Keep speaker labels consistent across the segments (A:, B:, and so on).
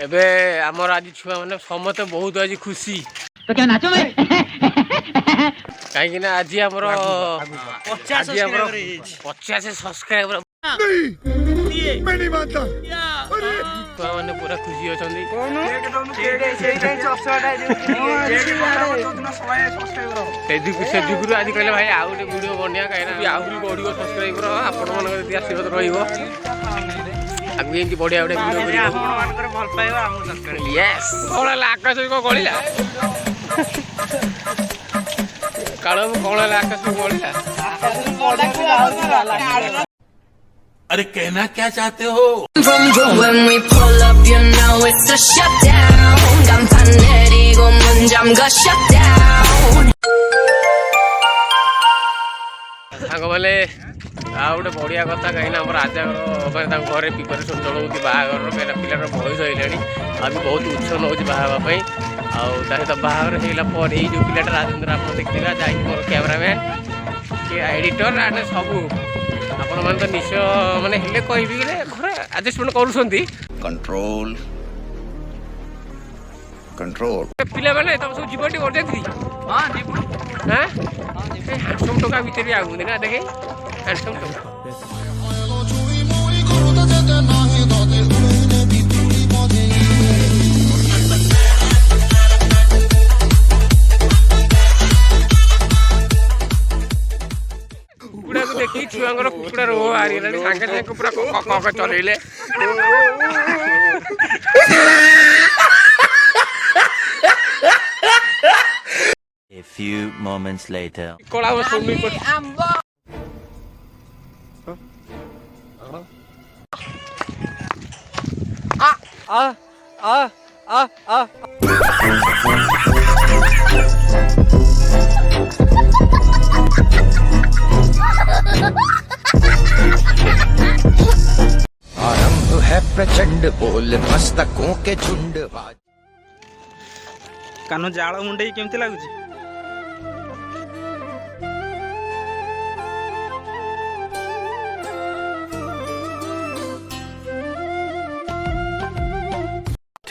A: एबे आमर आज छुआ मैंने समस्त बहुत आज खुशी
B: तो क्या नाचो भाई
A: कहीं आज आमर 50 सब्सक्राइबर छुआ मैंने पूरा खुशी अच्छा आज कहले भाई आउ गोटे वीडियो बनिया कहीं आहरी बढ़ सब्सक्राइबर आपण मान आशीर्वाद रही आगे एमती बढ़िया गोटे यस आकाश गलिला काल कौन आकाश गलिला
C: अरे कहना क्या चाहते हो
A: सांग बोले आ गोटे बढ़िया कथा कहीं राजा घर प्रिपेरेसन चलाऊँगी बाहर कहीं पिलार बयस होगा अभी बहुत उत्सव नौ बाहापी आते बाहर होगा ये जो पिलाटा राजेन्द्र आप देखते जा मोर कैमरामैन एडिटर एंड सबू आपण मैंने तो निश्चय मानने कह घर आडजस्टमेंट कर पिला मैंने तुम सब जीवन कर हैंडसम टका भितर आउंदी ना देखे हैंडसम टका कुकुड़ा को देखी छुआंगर कुकुड़ा रो आरी सांगे सांगे पूरा कक चलेले
D: A few moments later.
A: Cola वो सोनी पर
E: आरंभ है प्रचंड बोल मस्तकों के झुंड
F: कानो जाल मुंडे केमती लागुची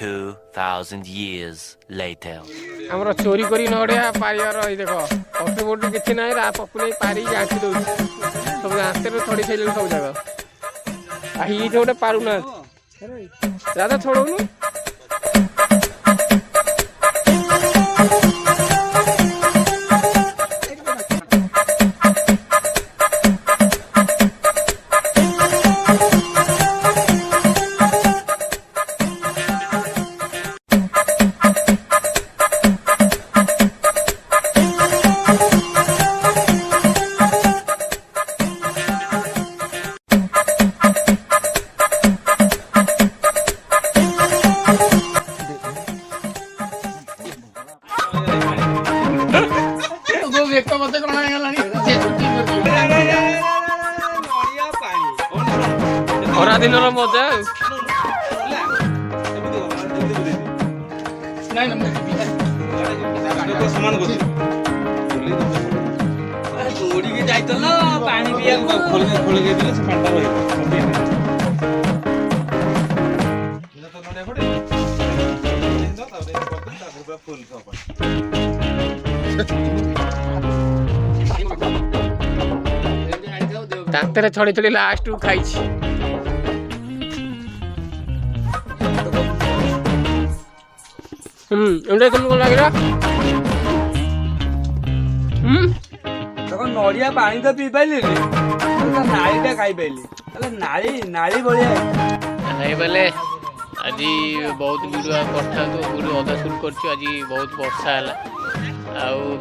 D: 2000 years later.
A: हमरा चोरी करी नड़िया पारियार देख पटु पटु किसी ना पपु नहीं पारी आँखी दौर सब आस्ते थोड़ी खेल सब जगह ये गोटे पारुना ज्यादा छोड़ू खरा दिन मजा दांतरे छड़ी छड़ी लास्ट खाई लगे
F: नड़िया पानी तो पी पाइली नालीटा खाई पाइली नाली नाली भाया
A: नहीं बोले आज बहुत वीडियो करता वीडियो अधा सुट कर आज बहुत वर्षा है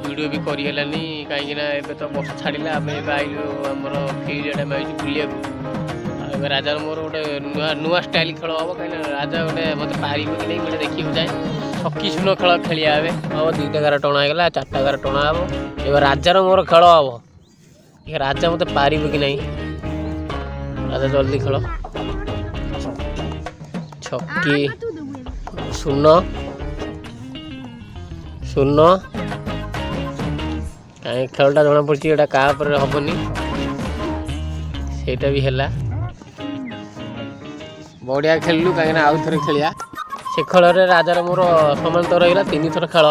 A: वीडियो भी करनी कहीं तो वर्षा छाड़ा आम आइलु आमर फील्ड आम आई बुलिया राजा मोर गोटे नुआ नुआ स्टाइल खेल हम कहीं राजा गोटे मत पार कि नहीं गोटे देखिए जाए छकी सुन खेल खेलिया हे हम 2टा गार टणा होगा 4टा गार टणा हम ए राजार मोर खेल हम ये राजा मत पार कि नहीं राजा जल्दी खेल छकी शून्य शून्य कहीं खेलटा जना पड़ी एटा क्या हेनी सेटा भी है बढ़िया खेलु कहीं आउ थे खेलिया ସେ ଖେଳରେ ରାଜାର ମୋର ସମାନ ତ ରହିଲା 3 ଥର ଖେଳ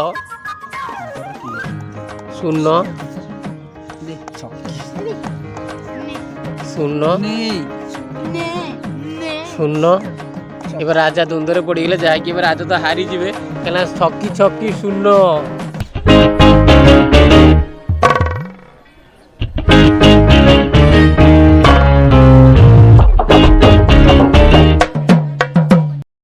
A: 0 0 ଏବେ ରାଜା ଦ୍ୱନ୍ଦ୍ୱରେ ପଡ଼ିଗଲେ ଯାହାକି ଏବେ ରାଜା ତ ହାରିଯିବେ କାହିଁକିନା ଛକି 0